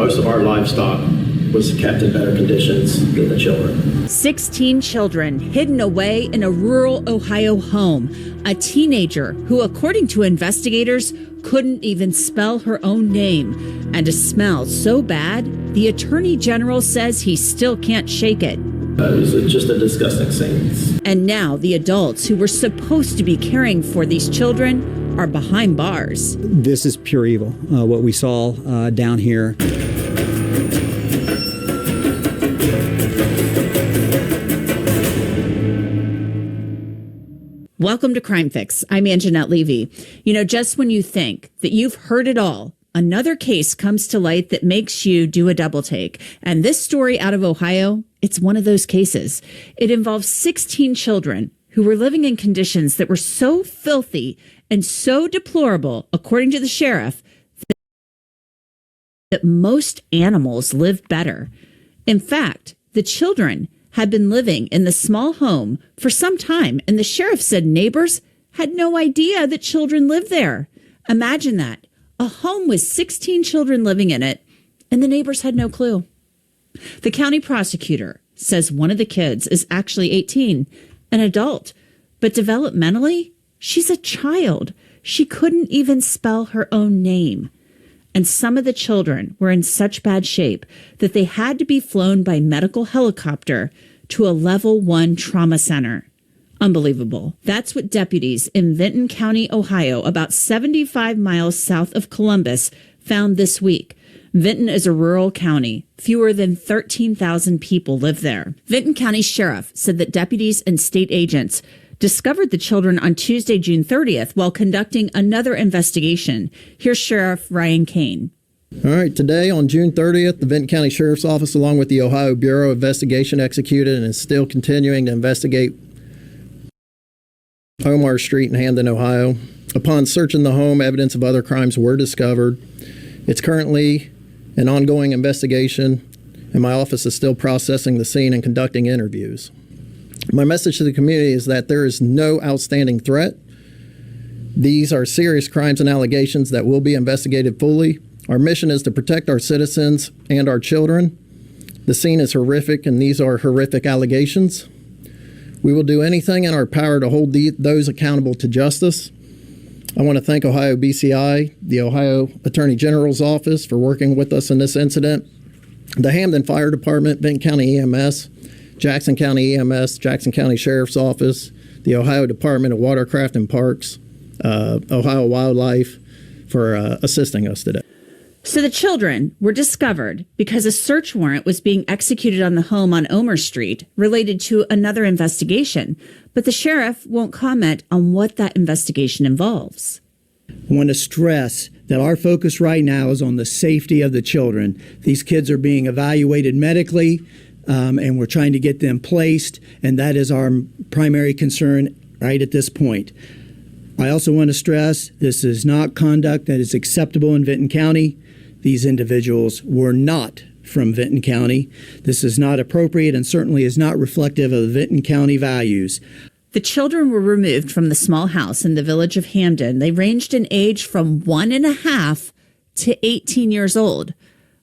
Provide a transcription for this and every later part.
most of our livestock was kept in better conditions than the children. 16 children hidden away in a rural Ohio home. A teenager who, according to investigators, couldn't even spell her own name. And a smell so bad, the Attorney General says he still can't shake it. It was just a disgusting scene. And now the adults who were supposed to be caring for these children are behind bars. This is pure evil, what we saw down here. Welcome to Crime Fix. I'm Anjanette Levy. You know, just when you think that you've heard it all, another case comes to light that makes you do a double take. And this story out of Ohio, it's one of those cases. It involves 16 children who were living in conditions that were so filthy and so deplorable, according to the sheriff, that most animals lived better. In fact, the children had been living in the small home for some time, and the sheriff said neighbors had no idea that children lived there. Imagine that. A home with 16 children living in it, and the neighbors had no clue. The county prosecutor says one of the kids is actually 18, an adult, but developmentally, she's a child. She couldn't even spell her own name. And some of the children were in such bad shape that they had to be flown by medical helicopter to a level 1 trauma center. Unbelievable. That's what deputies in Vinton County, Ohio, about 75 miles south of Columbus, found this week. Vinton is a rural county. Fewer than 13,000 people live there. Vinton County Sheriff said that deputies and state agents discovered the children on Tuesday, June 30th, while conducting another investigation. Here's Sheriff Ryan Kane. All right, today on June 30th, the Vinton County Sheriff's Office, along with the Ohio Bureau of Investigation, executed and is still continuing to investigate Omar Street in Hamden, Ohio. Upon searching the home, evidence of other crimes were discovered. It's currently an ongoing investigation, and my office is still processing the scene and conducting interviews. My message to the community is that there is no outstanding threat. These are serious crimes and allegations that will be investigated fully. Our mission is to protect our citizens and our children. The scene is horrific, and these are horrific allegations. We will do anything in our power to hold those accountable to justice. I want to thank Ohio BCI, the Ohio Attorney General's Office, for working with us in this incident, the Hamden Fire Department, Vinton County EMS, Jackson County EMS, Jackson County Sheriff's Office, the Ohio Department of Watercraft and Parks, Ohio Wildlife, for assisting us today. So the children were discovered because a search warrant was being executed on the home on Omer Street related to another investigation, but the sheriff won't comment on what that investigation involves. I want to stress that our focus right now is on the safety of the children. These kids are being evaluated medically, and we're trying to get them placed, and that is our primary concern right at this point. I also want to stress this is not conduct that is acceptable in Vinton County. These individuals were not from Vinton County. This is not appropriate and certainly is not reflective of the Vinton County values. The children were removed from the small house in the village of Hamden. They ranged in age from 1.5 to 18 years old.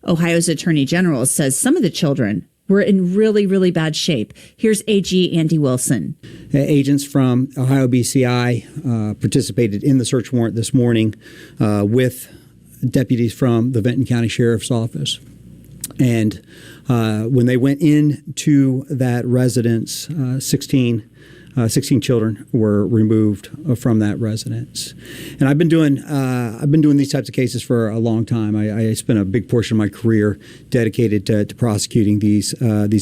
Ohio's Attorney General says some of the children were in really, really bad shape. Here's AG Andy Wilson. Agents from Ohio BCI participated in the search warrant this morning with deputies from the Vinton County Sheriff's Office. And when they went into that residence, 16 children were removed from that residence. And I've been doing these types of cases for a long time. I spent a big portion of my career dedicated to prosecuting these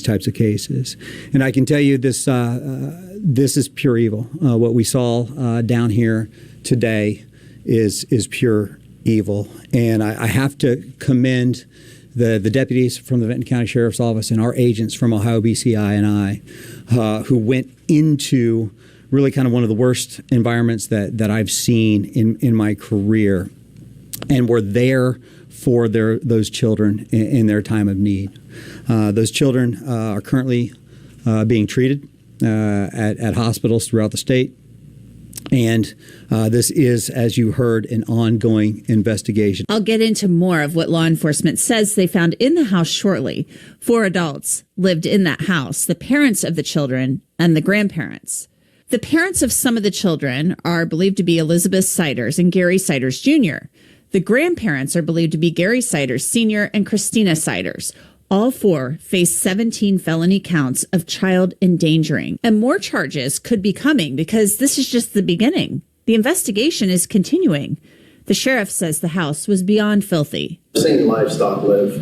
types of cases. And I can tell you this is pure evil. What we saw down here today is pure evil. And I have to commend the deputies from the Vinton County Sheriff's Office and our agents from Ohio BCI and I who went into really kind of one of the worst environments that I've seen in my career, and were there for those children in their time of need. Those children are currently being treated at hospitals throughout the state. And this is, as you heard, an ongoing investigation. I'll get into more of what law enforcement says they found in the house shortly. 4 adults lived in that house, the parents of the children and the grandparents. The parents of some of the children are believed to be Elizabeth Siders and Gary Siders Jr. The grandparents are believed to be Gary Siders Sr. and Christina Siders. All 4 face 17 felony counts of child endangering. And more charges could be coming because this is just the beginning. The investigation is continuing. The sheriff says the house was beyond filthy. I've seen livestock live,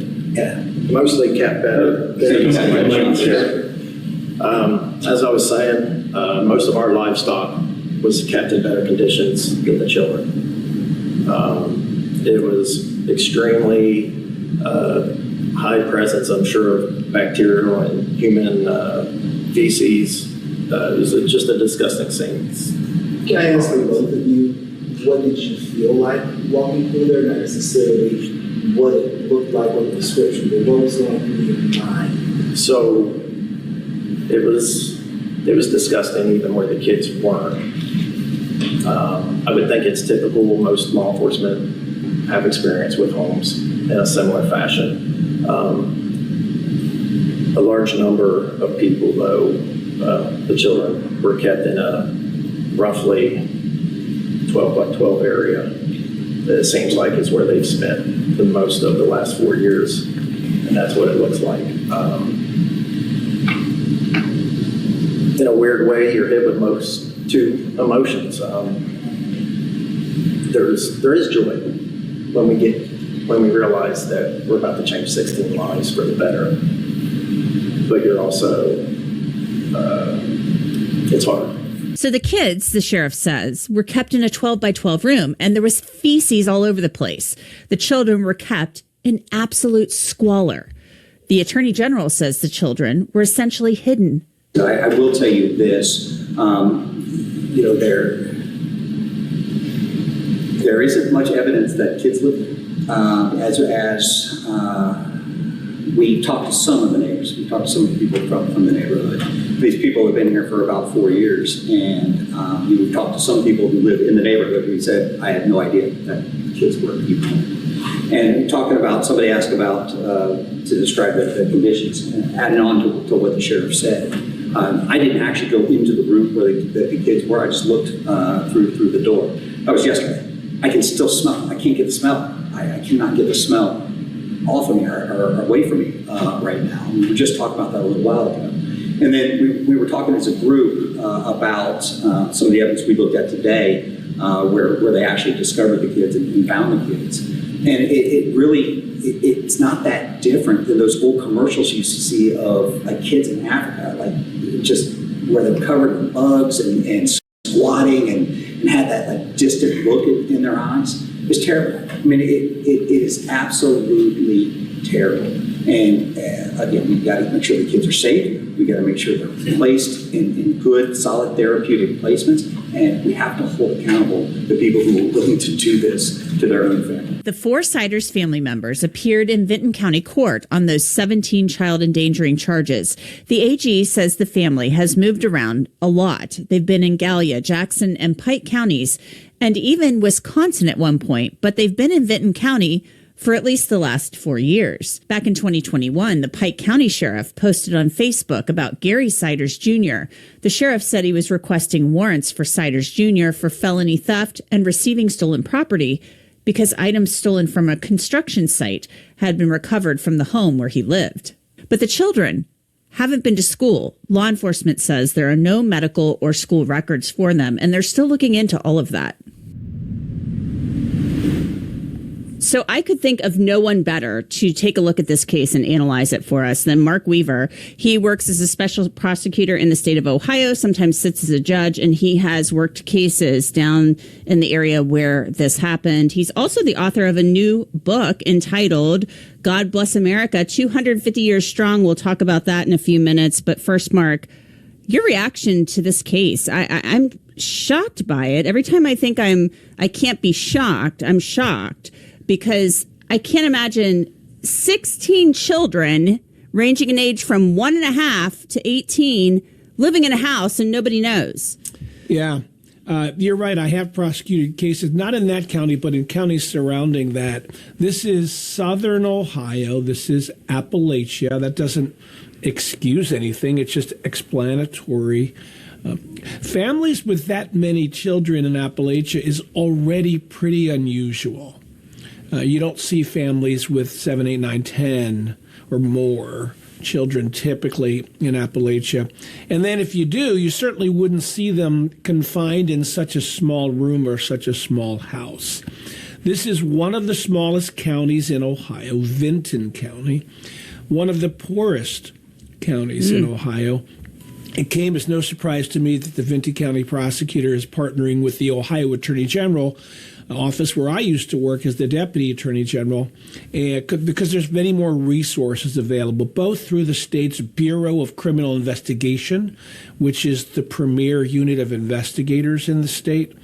mostly kept better than as I was saying, most of our livestock was kept in better conditions than the children. It was extremely high presence, I'm sure, of bacterial and human feces. It was just a disgusting scene. Can I ask both of you, what did you feel like walking through there? Not necessarily what it looked like on the description, but what was going through your mind? So it was disgusting, even where the kids weren't. I would think it's typical. Most law enforcement have experience with homes in a similar fashion. A large number of people, though, the children were kept in a roughly 12 by 12 area. It seems like it's where they've spent the most of the last 4 years, and that's what it looks like. In a weird way, you're hit with two emotions. There is joy when we realize that we're about to change 16 lives for the better, but you're also, it's hard. So the kids, the sheriff says, were kept in a 12 by 12 room and there was feces all over the place. The children were kept in absolute squalor. The attorney general says the children were essentially hidden. I will tell you this, there isn't much evidence that kids live there. We talked to some of the neighbors. We talked to some of the people from the neighborhood. These people have been here for about 4 years, and we've talked to some people who live in the neighborhood who said, I had no idea that kids were people. And talking about, somebody asked about, to describe the conditions, adding on to what the sheriff said. I didn't actually go into the room where the kids were. I just looked through the door. That was yesterday. I can still smell. I can't get the smell. I cannot get the smell off of me or away from me right now. We were just talking about that a little while ago. And then we were talking as a group about some of the evidence we looked at today where they actually discovered the kids and found the kids. And it's not that different than those old commercials you used to see of like kids in Africa, like just where they're covered in bugs and squatting and had that like distant look in their eyes. It's terrible. I mean, it is absolutely terrible. And again, we've got to make sure the kids are safe. We got to make sure they're placed in good, solid therapeutic placements. And we have to hold accountable the people who are willing to do this to their own family. The 4 Siders family members appeared in Vinton County Court on those 17 child endangering charges. The AG says the family has moved around a lot. They've been in Gallia, Jackson, and Pike counties, and even Wisconsin at one point, but they've been in Vinton County for at least the last 4 years. Back in 2021, the Pike County Sheriff posted on Facebook about Gary Siders Jr. The sheriff said he was requesting warrants for Siders Jr. for felony theft and receiving stolen property because items stolen from a construction site had been recovered from the home where he lived. But the children haven't been to school. Law enforcement says there are no medical or school records for them, and they're still looking into all of that. So I could think of no one better to take a look at this case and analyze it for us than Mark Weaver. He works as a special prosecutor in the state of Ohio, sometimes sits as a judge, and he has worked cases down in the area where this happened. He's also the author of a new book entitled God Bless America, 250 Years Strong. We'll talk about that in a few minutes. But first, Mark, your reaction to this case, I'm shocked by it. Every time I think I can't be shocked, I'm shocked. Because I can't imagine 16 children ranging in age from 1.5 to 18 living in a house and nobody knows. Yeah. You're right. I have prosecuted cases, not in that county, but in counties surrounding that. This is southern Ohio. This is Appalachia. That doesn't excuse anything. It's just explanatory. Families with that many children in Appalachia is already pretty unusual. You don't see families with 7, 8, 9, 10 or more children typically in Appalachia. And then if you do, you certainly wouldn't see them confined in such a small room or such a small house. This is one of the smallest counties in Ohio, Vinton County, one of the poorest counties in Ohio. It came as no surprise to me that the Vinton County prosecutor is partnering with the Ohio Attorney General office where I used to work as the Deputy Attorney General, because there's many more resources available, both through the state's Bureau of Criminal Investigation, which is the premier unit of investigators in the state,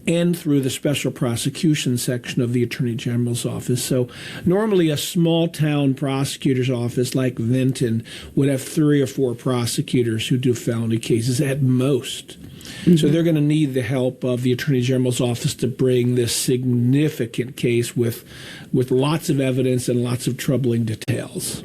and through the Special Prosecution Section of the Attorney General's office. So normally a small town prosecutor's office like Vinton would have 3 or 4 prosecutors who do felony cases at most. So they're going to need the help of the Attorney General's office to bring this significant case with lots of evidence and lots of troubling details.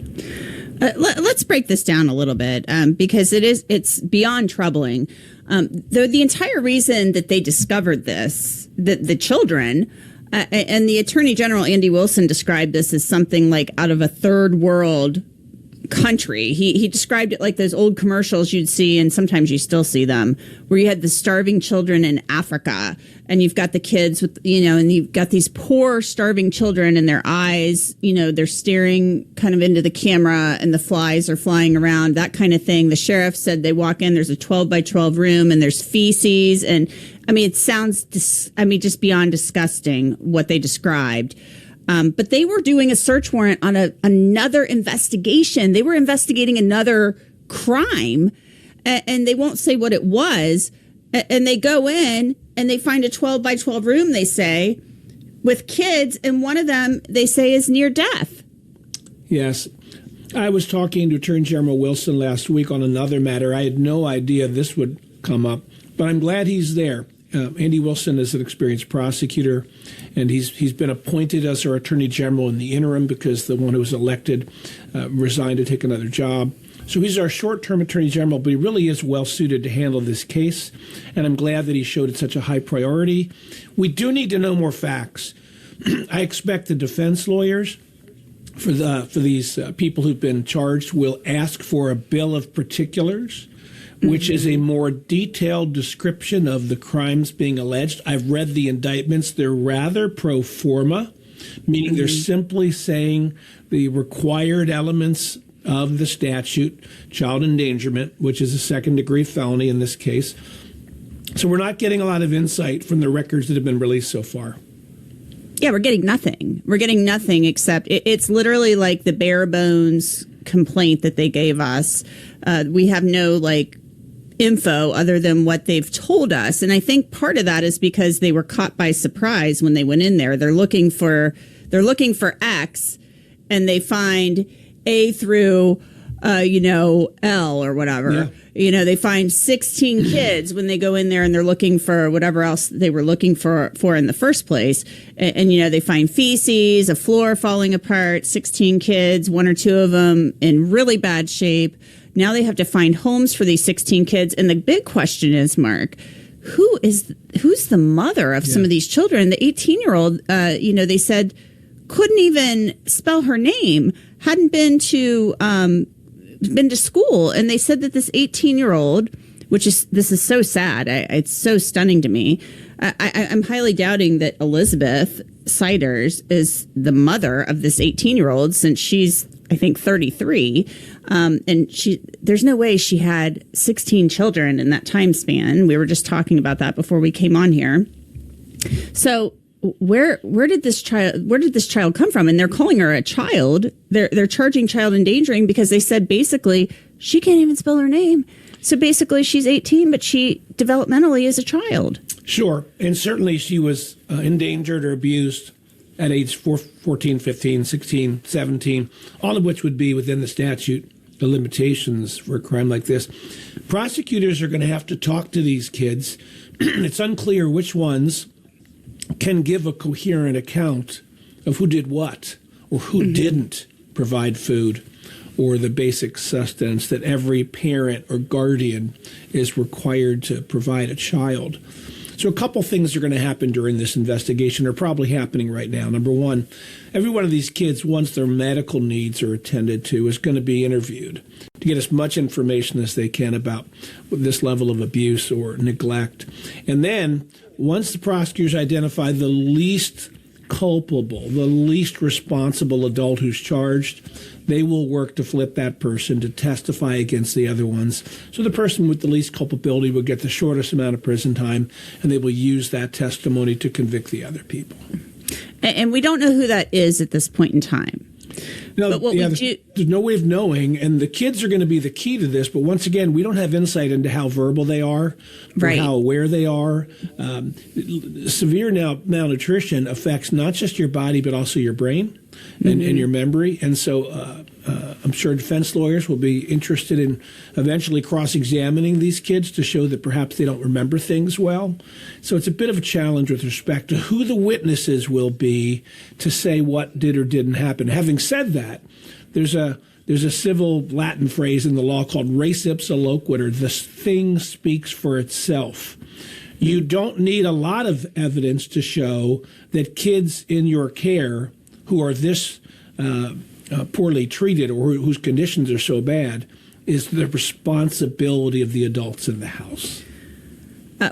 Let's break this down a little bit because it's beyond troubling. The entire reason that they discovered this, the children, and the Attorney General, Andy Wilson, described this as something like out of a third world country. He described it like those old commercials you'd see, and sometimes you still see them, where you had the starving children in Africa, and you've got the kids with, and you've got these poor starving children, and their eyes, they're staring kind of into the camera, and the flies are flying around, that kind of thing. The sheriff said they walk in, there's a 12 by 12 room, and there's feces, and it sounds, just beyond disgusting what they described. But they were doing a search warrant on another investigation. They were investigating another crime, and they won't say what it was. And they go in and they find a 12 by 12 room, they say, with kids. And one of them, they say, is near death. Yes. I was talking to Attorney General Wilson last week on another matter. I had no idea this would come up, but I'm glad he's there. Andy Wilson is an experienced prosecutor, and he's been appointed as our Attorney General in the interim because the one who was elected resigned to take another job. So he's our short-term Attorney General, but he really is well-suited to handle this case, and I'm glad that he showed it such a high priority. We do need to know more facts. I expect the defense lawyers for these people who've been charged will ask for a bill of particulars, which is a more detailed description of the crimes being alleged. I've read the indictments. They're rather pro forma, meaning they're simply saying the required elements of the statute, child endangerment, which is a second-degree felony in this case. So we're not getting a lot of insight from the records that have been released so far. Yeah, we're getting nothing. We're getting nothing except it's literally like the bare bones complaint that they gave us. We have no info other than what they've told us. And I think part of that is because they were caught by surprise when they went in there. They're looking for X, and they find A through L or whatever. Yeah. They find 16 kids when they go in there, and they're looking for whatever else they were looking for in the first place. And they find feces, a floor falling apart, 16 kids, 1 or 2 of them in really bad shape. Now they have to find homes for these 16 kids. And the big question is, Mark, who's the mother of some of these children? The 18-year-old, they said couldn't even spell her name, hadn't been to school. And they said that this 18-year-old, this is so sad. It's so stunning to me. I'm highly doubting that Elizabeth Siders is the mother of this 18-year-old, since she's, I think, 33. And there's no way she had 16 children in that time span. We were just talking about that before we came on here. So where did this child come from? And they're calling her a child. They're charging child endangering because they said basically she can't even spell her name. So basically she's 18, but she developmentally is a child. Sure. And certainly she was endangered or abused at age 14, 15, 16, 17, all of which would be within the statute the limitations for a crime like this. Prosecutors are going to have to talk to these kids. It's unclear which ones can give a coherent account of who did what or who didn't provide food or the basic sustenance that every parent or guardian is required to provide a child. So a couple things are going to happen during this investigation, are probably happening right now. Number one, every one of these kids, once their medical needs are attended to, is going to be interviewed to get as much information as they can about this level of abuse or neglect. And then once the prosecutors identify the least culpable, the least responsible adult who's charged, they will work to flip that person to testify against the other ones. So the person with the least culpability will get the shortest amount of prison time, and they will use that testimony to convict the other people. And we don't know who that is at this point in time. No, but what yeah, we do, there's no way of knowing, and the kids are going to be the key to this. But once again, we don't have insight into how verbal they are, or how aware they are. Severe malnutrition affects not just your body, but also your brain and your memory. And so I'm sure defense lawyers will be interested in eventually cross-examining these kids to show that perhaps they don't remember things well. So it's a bit of a challenge with respect to who the witnesses will be to say what did or didn't happen. Having said that, there's a civil Latin phrase in the law called res ipsa loquitur. This thing speaks for itself. You don't need a lot of evidence to show that kids in your care who are this poorly treated or whose conditions are so bad is the responsibility of the adults in the house.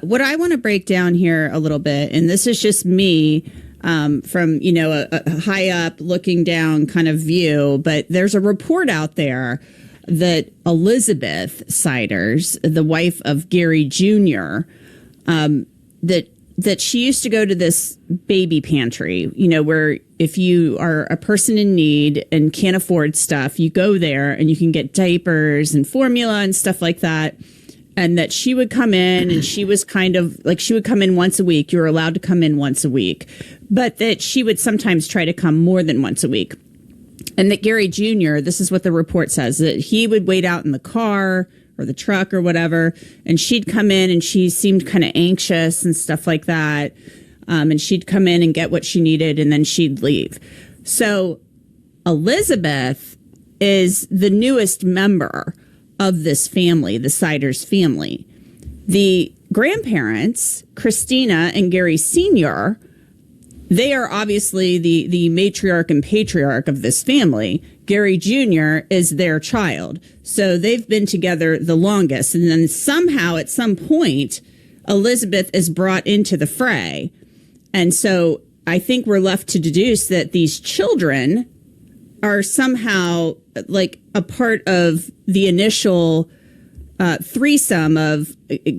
What I want to break down here a little bit, and this is just me from, a high up looking down kind of view, but there's a report out there that Elizabeth Siders, the wife of Gary Jr., that she used to go to this baby pantry, where if you are a person in need and can't afford stuff, you go there and you can get diapers and formula and stuff like that. And that she would come in and she was kind of like, she would come in once a week. You were allowed to come in once a week, but that she would sometimes try to come more than once a week. And that Gary Jr., this is what the report says, that he would wait out in the car or the truck or whatever, and she'd come in and she seemed kind of anxious and stuff like that. And she'd come in and get what she needed and then she'd leave. So Elizabeth is the newest member of this family, the Siders family. The grandparents, Christina and Gary Sr., they are obviously the matriarch and patriarch of this family. Gary Jr. is their child. So they've been together the longest. And then somehow at some point, Elizabeth is brought into the fray. And so I think we're left to deduce that these children are somehow like a part of the initial threesome of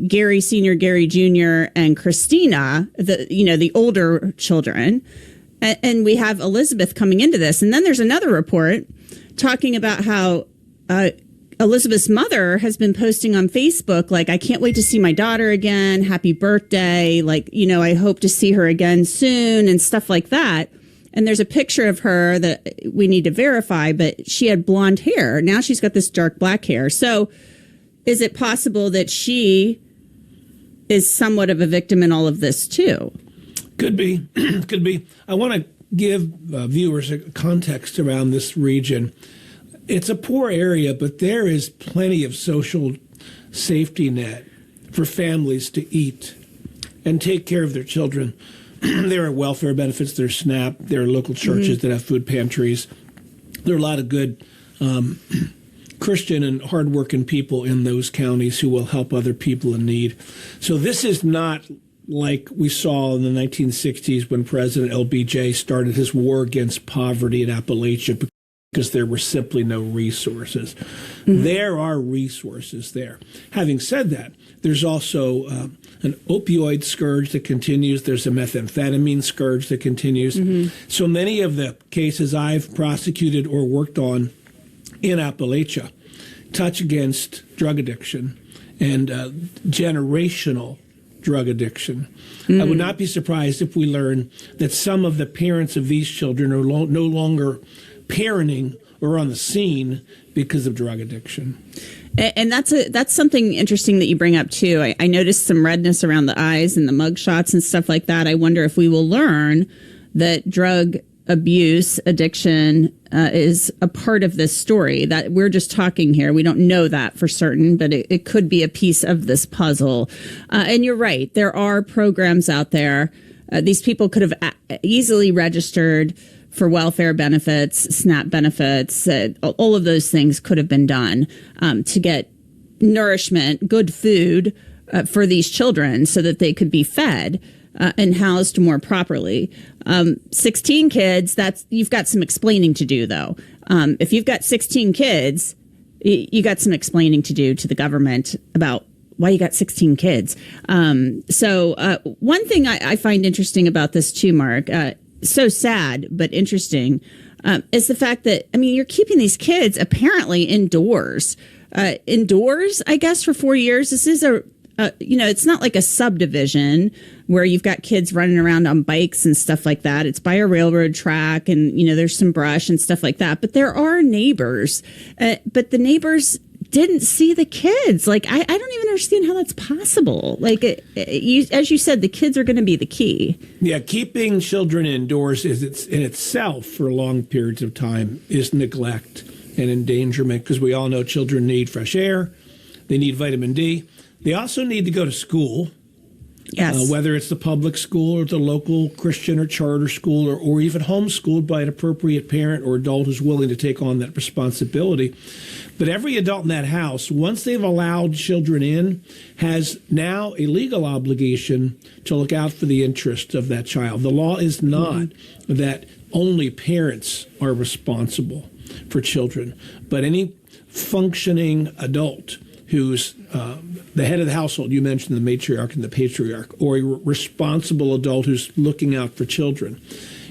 Gary Sr., Gary Jr., and Christina, the older children. And we have Elizabeth coming into this. And then there's another report talking about how Elizabeth's mother has been posting on Facebook, like, I can't wait to see my daughter again. Happy birthday. Like, I hope to see her again soon and stuff like that. And there's a picture of her that we need to verify, but she had blonde hair. Now she's got this dark black hair. So is it possible that she is somewhat of a victim in all of this too? Could be. Could be. I want to give viewers a context around this region. It's a poor area, but there is plenty of social safety net for families to eat and take care of their children. There are welfare benefits, there's SNAP, there are local churches that have food pantries. There are a lot of good Christian and hardworking people in those counties who will help other people in need. So this is not like we saw in the 1960s when President LBJ started his war against poverty in Appalachia because there were simply no resources. There are resources there. Having said that, there's also an opioid scourge that continues. There's a methamphetamine scourge that continues. So many of the cases I've prosecuted or worked on in Appalachia touch against drug addiction and generational drug addiction. I would not be surprised if we learn that some of the parents of these children are no longer parenting or on the scene because of drug addiction. And that's something interesting that you bring up too. I noticed some redness around the eyes and the mug shots and stuff like that. I wonder if we will learn that drug abuse, addiction is a part of this story. That we're just talking here. We don't know that for certain, but it could be a piece of this puzzle. And you're right. There are programs out there. These people could have easily registered for welfare benefits, SNAP benefits, all of those things could have been done to get nourishment, good food for these children so that they could be fed and housed more properly. 16 kids, you've got some explaining to do, though. If you've got 16 kids, you got some explaining to do to the government about why you got 16 kids. So one thing I find interesting about this too, Mark, so sad but interesting, is the fact that, I mean, you're keeping these kids apparently indoors, I guess, for 4 years. This is it's not like a subdivision where you've got kids running around on bikes and stuff like that. It's by a railroad track and, there's some brush and stuff like that. But there are neighbors, but the neighbors didn't see the kids. Like, I don't even understand how that's possible. Like, as you said, the kids are going to be the key. Yeah, keeping children indoors in itself for long periods of time is neglect and endangerment, because we all know children need fresh air. They need vitamin D. They also need to go to school. Yes. Whether it's the public school or the local Christian or charter school or even homeschooled by an appropriate parent or adult who's willing to take on that responsibility. But every adult in that house, once they've allowed children in, has now a legal obligation to look out for the interest of that child. The law is not that only parents are responsible for children, but any functioning adult who's the head of the household, you mentioned the matriarch and the patriarch, or a responsible adult who's looking out for children,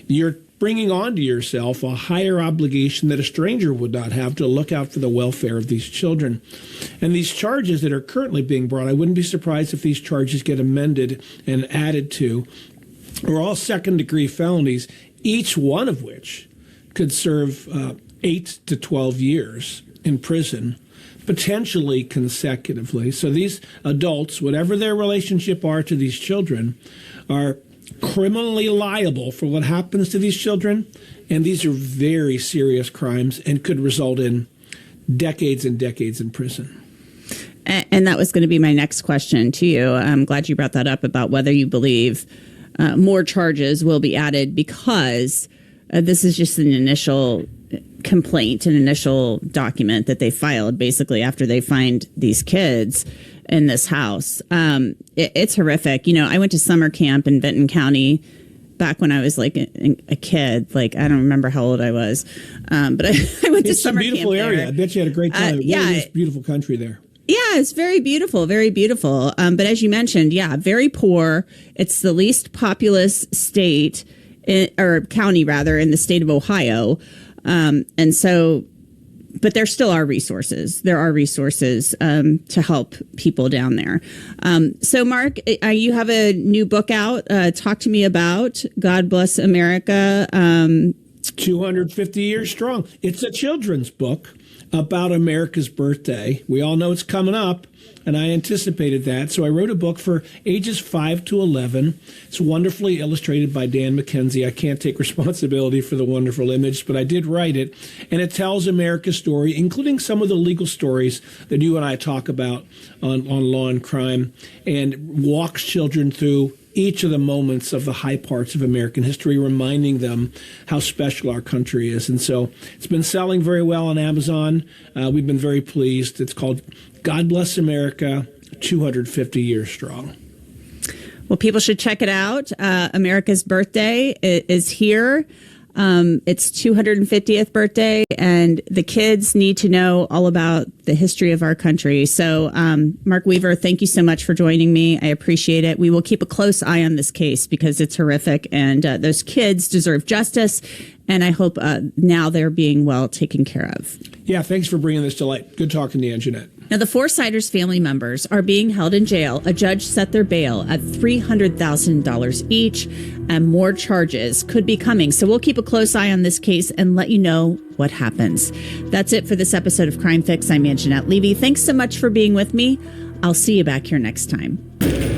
you're bringing onto yourself a higher obligation that a stranger would not have to look out for the welfare of these children. And these charges that are currently being brought, I wouldn't be surprised if these charges get amended and added to, are all second-degree felonies, each one of which could serve 8 to 12 years in prison, potentially consecutively. So these adults, whatever their relationship are to these children, are criminally liable for what happens to these children. And these are very serious crimes and could result in decades and decades in prison. And that was going to be my next question to you. I'm glad you brought that up about whether you believe more charges will be added, because this is just an initial complaint, an initial document that they filed basically after they find these kids in this house. It's horrific. I went to summer camp in Benton County back when I was like a kid. Like, I don't remember how old I was, but I went to summer camp. It's a beautiful area. there. I bet you had a great time. Yeah, it's beautiful country there. Yeah, it's very beautiful, very beautiful. But as you mentioned, very poor. It's the least populous state or county rather in the state of Ohio. And so, but there still are resources. There are resources to help people down there. So, Mark, you have a new book out. Talk to me about God Bless America. 250 years strong. It's a children's book about America's birthday. We all know it's coming up, and I anticipated that. So I wrote a book for ages 5 to 11. It's wonderfully illustrated by Dan McKenzie. I can't take responsibility for the wonderful image, but I did write it. And it tells America's story, including some of the legal stories that you and I talk about on Law and Crime, and walks children through each of the moments of the high parts of American history, reminding them how special our country is. And so it's been selling very well on Amazon. We've been very pleased. It's called God Bless America, 250 Years Strong. Well, people should check it out. America's birthday is here. It's 250th birthday, and the kids need to know all about the history of our country. So, Mark Weaver, thank you so much for joining me. I appreciate it. We will keep a close eye on this case because it's horrific, and those kids deserve justice. And I hope now they're being well taken care of. Yeah, thanks for bringing this to light. Good talking to you, Anjanette. Now, the Forsiders family members are being held in jail. A judge set their bail at $300,000 each, and more charges could be coming. So we'll keep a close eye on this case and let you know what happens. That's it for this episode of Crime Fix. I'm Anjanette Levy. Thanks so much for being with me. I'll see you back here next time.